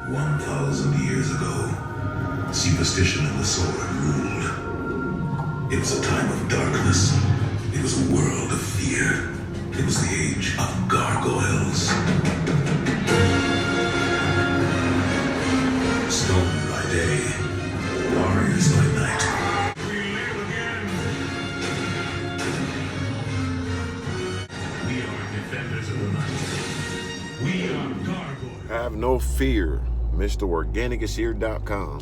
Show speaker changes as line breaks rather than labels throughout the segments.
1,000 years ago, superstition and the sword ruled. It was a time of darkness. It was a world of fear. It was the age of gargoyles. Stone by day, warriors by night. We live again. We are defenders of the night. We are gargoyles.
Have no fear. MrOrganicIsHere.com.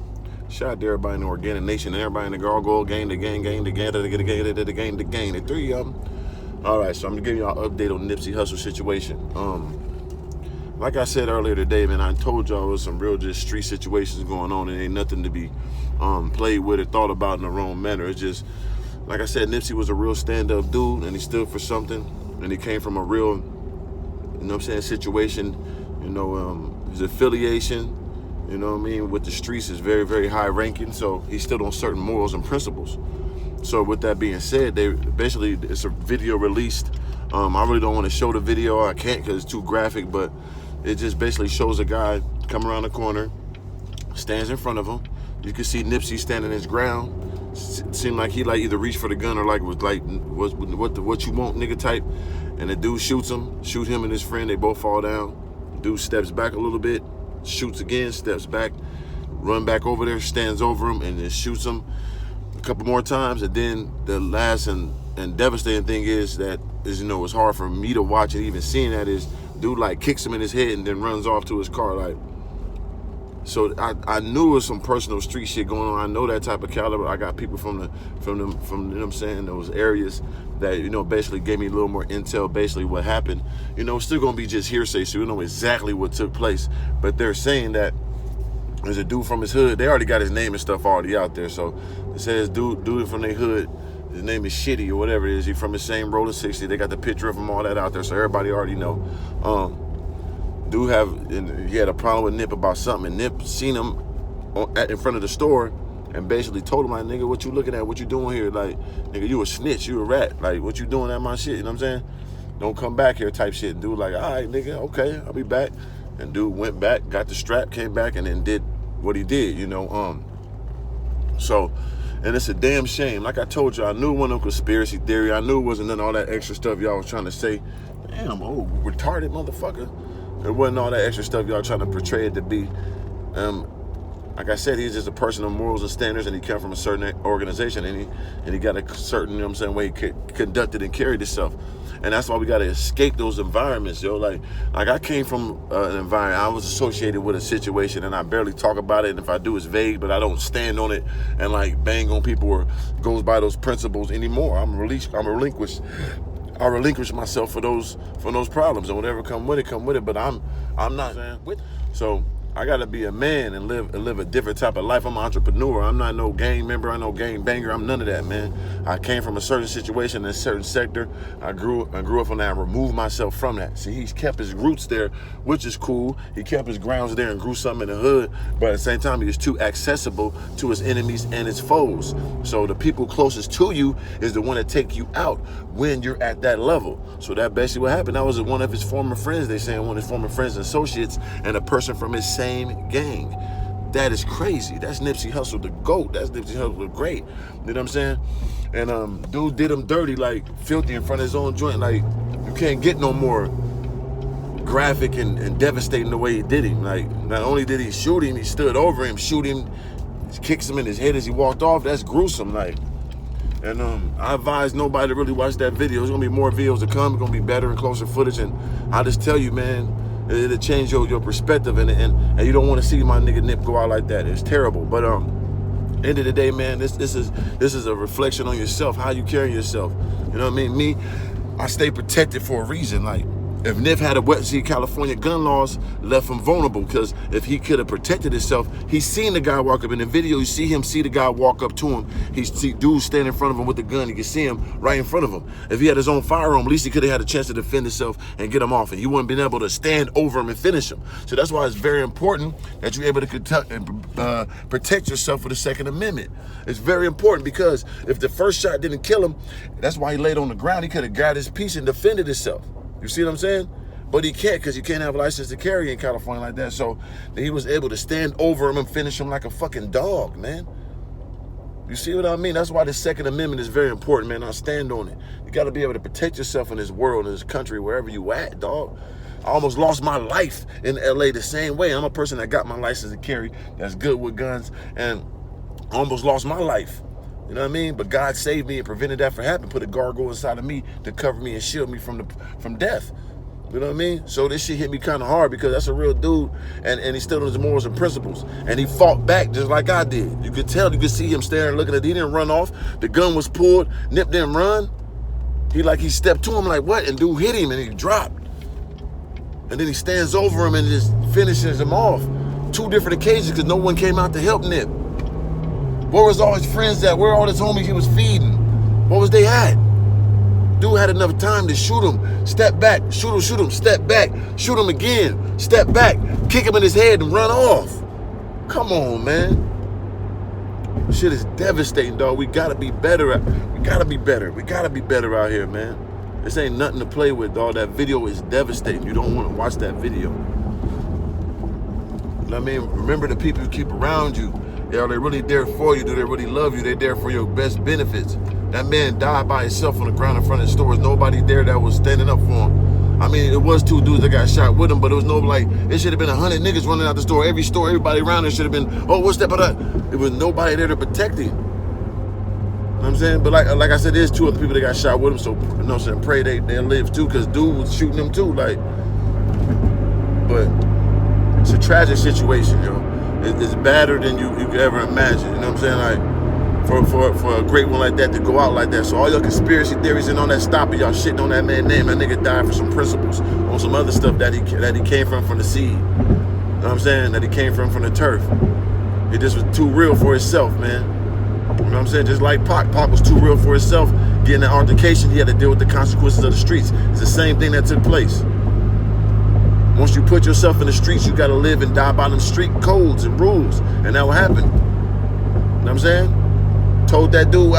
Shout out to everybody in the Organic Nation and everybody in the Gargoyle gang, the gang, the three of them. All right, so I'm gonna give y'all an update on Nipsey Hussle situation. Like I said earlier today, man, I told y'all there was some real just street situations going on. It ain't nothing to be played with or thought about in the wrong manner. It's just, like I said, Nipsey was a real stand-up dude, and he stood for something, and he came from a real, you know what I'm saying, situation. You know, his affiliation, you know what I mean, with the streets is very, very high ranking, so he stood on certain morals and principles. So with that being said, they basically, it's a video released. I really don't want to show the video. I can't because it's too graphic, but it just basically shows a guy come around the corner, stands in front of him. You can see Nipsey standing his ground. Seemed like he either reached for the gun or was what you want nigga type. And the dude shoots him, shoot him and his friend. They both fall down. Dude steps back a little bit, shoots again, steps back, run back over there, stands over him, and then shoots him a couple more times. And then the last and devastating thing is that, you know, it's hard for me to watch it, even seeing that, is dude kicks him in his head and then runs off to his car. So I knew it was some personal street shit going on. I know that type of caliber. I got people from you know what I'm saying, those areas that, you know, basically gave me a little more intel, basically what happened. You know, it's still gonna be just hearsay, so we know exactly what took place. But they're saying that there's a dude from his hood. They already got his name and stuff already out there. So it says dude from their hood, his name is Shitty or whatever it is. He from the same Rolling 60. They got the picture of him, all that out there, so everybody already know. He had a problem with Nip about something, and Nip seen him in front of the store and basically told him, like, nigga, what you looking at? What you doing here? Like, nigga, you a snitch, you a rat. Like, what you doing at my shit? You know what I'm saying? Don't come back here type shit. And dude like, all right, nigga, okay, I'll be back. And dude went back, got the strap, came back, and then did what he did, you know. So, and it's a damn shame. Like I told you, I knew it wasn't no conspiracy theory. I knew it wasn't none of all that extra stuff y'all was trying to say. Damn, retarded motherfucker. It wasn't all that extra stuff y'all trying to portray it to be. Like I said, he's just a person of morals and standards, and he came from a certain organization, and he got a certain, you know what I'm saying, way he conducted and carried himself. And that's why we got to escape those environments, yo. Like I came from an environment, I was associated with a situation, and I barely talk about it, and if I do, it's vague, but I don't stand on it and like bang on people or goes by those principles anymore. I relinquish myself for those problems, and whatever come with it. But I'm not with it. So I gotta be a man and live a different type of life. I'm an entrepreneur. I'm not no gang member. I'm no gang banger. I'm none of that, man. I came from a certain situation in a certain sector. I grew up on that and removed myself from that. See, he's kept his roots there, which is cool. He kept his grounds there and grew something in the hood, but at the same time, he was too accessible to his enemies and his foes. So the people closest to you is the one that take you out when you're at that level. So that basically what happened. That was one of his former friends. They saying one of his former friends and associates, and a person from his same gang. That is crazy. That's Nipsey Hussle, the GOAT. That's Nipsey Hussle, the great. You know what I'm saying? And dude did him dirty, like filthy in front of his own joint. Like, you can't get no more graphic and devastating the way he did him. Like, not only did he shoot him, he stood over him, shoot him, kicks him in his head as he walked off. That's gruesome. Like, and I advise nobody to really watch that video. There's gonna be more videos to come. It's gonna be better and closer footage. And I just tell you, man, it'll change your perspective, and you don't want to see my nigga Nip go out like that. It's terrible. But end of the day, man, this is a reflection on yourself, how you carry yourself. You know what I mean? I stay protected for a reason. Like, if Nip had a wet, see, California gun laws left him vulnerable, because if he could have protected himself, he's seen the guy walk up in the video. You see the guy walk up to him. He see dude standing in front of him with the gun. You can see him right in front of him. If he had his own firearm, at least he could have had a chance to defend himself and get him off, and he wouldn't been able to stand over him and finish him. So that's why it's very important that you're able to protect yourself with the Second Amendment. It's very important, because if the first shot didn't kill him, that's why he laid on the ground. He could have grabbed his piece and defended himself. You see what I'm saying? But he can't, because you can't have a license to carry in California like that. So he was able to stand over him and finish him like a fucking dog, man. You see what I mean? That's why the Second Amendment is very important, man. I stand on it. You got to be able to protect yourself in this world, in this country, wherever you at, dog. I almost lost my life in LA the same way. I'm a person that got my license to carry, that's good with guns, and I almost lost my life. You know what I mean? But God saved me and prevented that from happening. Put a gargoyle inside of me to cover me and shield me from death. You know what I mean? So this shit hit me kind of hard, because that's a real dude, and he still knows his morals and principles. And he fought back just like I did. You could tell, you could see him staring, looking at it. He didn't run off. The gun was pulled. Nip didn't run. He stepped to him like, what? And dude hit him and he dropped. And then he stands over him and just finishes him off. 2 different occasions, because no one came out to help Nip. Where was all his friends at? Where all his homies he was feeding? What was they at? Dude had enough time to shoot him, step back, shoot him, step back, shoot him again, step back, kick him in his head and run off. Come on, man. Shit is devastating, dog. We gotta be better. We gotta be better. We gotta be better out here, man. This ain't nothing to play with, dog. That video is devastating. You don't want to watch that video. You know what I mean? Remember the people you keep around you. Are they really there for you? Do they really love you? They're there for your best benefits. That man died by himself on the ground in front of the store. There was nobody there that was standing up for him. I mean, it was 2 dudes that got shot with him, but it was no, like, it should have been 100 niggas running out the store. Every store, everybody around there should have been, oh, what's that? It was nobody there to protect him. You know what I'm saying? But like I said, there's 2 other people that got shot with him, so, you know what I'm saying, pray they live too, because dude was shooting them too, like. But it's a tragic situation, yo. It's badder than you could ever imagine, you know what I'm saying? Like, for a great one like that to go out like that. So all your conspiracy theories and all that, stop it. Y'all shitting on that man's name. That nigga died for some principles, on some other stuff that he came from the seed. You know what I'm saying? That he came from the turf. It just was too real for itself, man. You know what I'm saying? Just like Pac. Pac was too real for itself. Getting that altercation, he had to deal with the consequences of the streets. It's the same thing that took place. Once you put yourself in the streets, you gotta live and die by them street codes and rules. And that will happen. You know what I'm saying? Told that dude,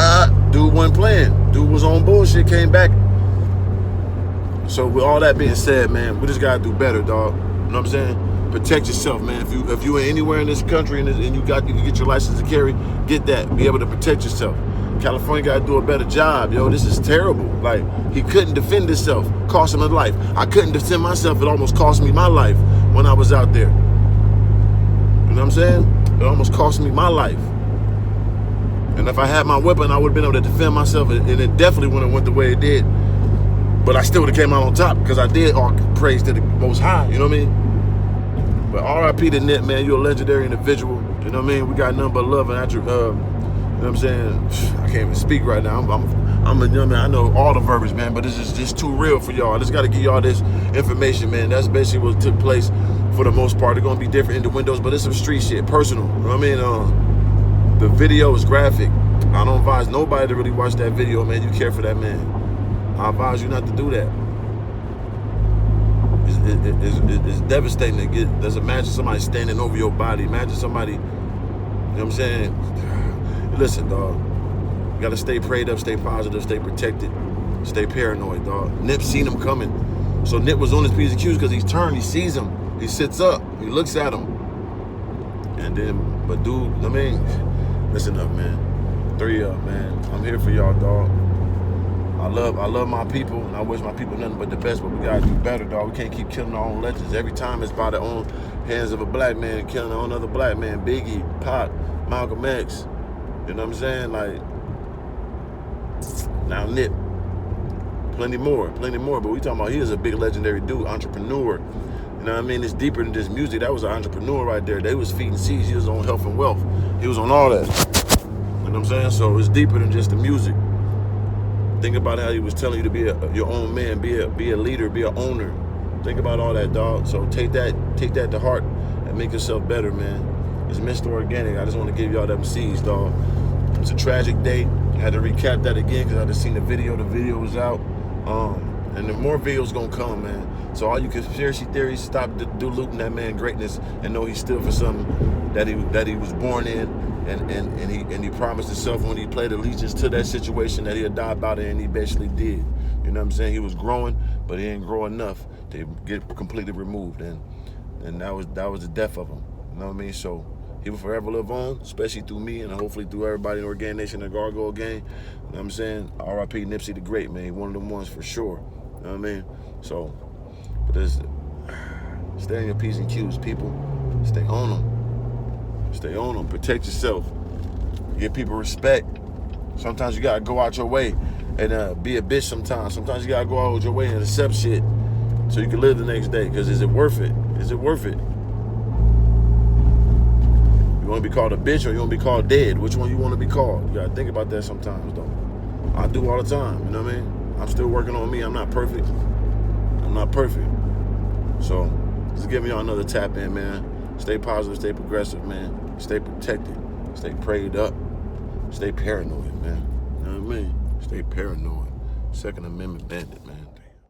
dude wasn't playing. Dude was on bullshit, came back. So with all that being said, man, we just gotta do better, dog. You know what I'm saying? Protect yourself, man. If you are anywhere in this country and you can get your license to carry, get that. Be able to protect yourself. California gotta do a better job, yo. This is terrible. Like, he couldn't defend himself, cost him his life. I couldn't defend myself. It almost cost me my life when I was out there. You know what I'm saying? It almost cost me my life. And if I had my weapon, I would have been able to defend myself, and it definitely wouldn't have went the way it did. But I still would have came out on top, because I did all praise to the Most High, you know what I mean? But R.I.P. to Nip, man. You're a legendary individual. You know what I mean? We got nothing but love and you know what I'm saying? I can't even speak right now. I'm a young man. I know all the verbiage, man, but this is just too real for y'all. I just got to give y'all this information, man. That's basically what took place for the most part. They're going to be different in the windows, but it's some street shit, personal. You know what I mean? The video is graphic. I don't advise nobody to really watch that video, man. You care for that man. I advise you not to do that. It's devastating to get. Just imagine somebody standing over your body. Imagine somebody, you know what I'm saying? Listen, dog. You gotta stay prayed up, stay positive, stay protected, stay paranoid, dog. Nip seen him coming. So Nip was on his P's and Q's because he's turned, he sees him, he sits up, he looks at him. And then, but dude, I mean, listen up, man. 3 up, man. I'm here for y'all, dog. I love my people, and I wish my people nothing but the best, but we gotta do better, dog. We can't keep killing our own legends. Every time it's by the own hands of a black man, killing our own other black man. Biggie, Pac, Malcolm X. You know what I'm saying? Like, now Nip. Plenty more, but we talking about he is a big legendary dude, entrepreneur. You know what I mean? It's deeper than just music. That was an entrepreneur right there. They was feeding seeds. He was on health and wealth. He was on all that. You know what I'm saying? So it's deeper than just the music. Think about how he was telling you to be your own man, be a leader, be an owner. Think about all that, dog. So take that to heart and make yourself better, man. It's Mr. Organic. I just want to give y'all them seeds, dog. It's a tragic day. I had to recap that again because I just seen the video. The video was out. And the more videos gonna come, man. So all you conspiracy theories, stop diluting that man greatness and know he stood for something that he was born in, and he promised himself when he played allegiance to that situation that he'll die about it, and he basically did. You know what I'm saying? He was growing, but he didn't grow enough to get completely removed, and that was the death of him. You know what I mean? So he will forever live on, especially through me and hopefully through everybody in the Organic Nation and Gargoyle Gang. You know what I'm saying? R.I.P. Nipsey the Great, man. He one of them ones for sure. You know what I mean? So, but stay on your P's and Q's, people. Stay on them. Stay on them. Protect yourself. Give people respect. Sometimes you gotta go out your way and be a bitch sometimes. Sometimes you gotta go out your way and accept shit so you can live the next day. Because is it worth it? Is it worth it? You want to be called a bitch or you want to be called dead? Which one you want to be called? You gotta think about that sometimes, though. I do all the time, you know what I mean? I'm still working on me. I'm not perfect. I'm not perfect. So, just giving y'all another tap in, man. Stay positive, stay progressive, man. Stay protected. Stay prayed up. Stay paranoid, man. You know what I mean? Stay paranoid. Second Amendment bandit, man.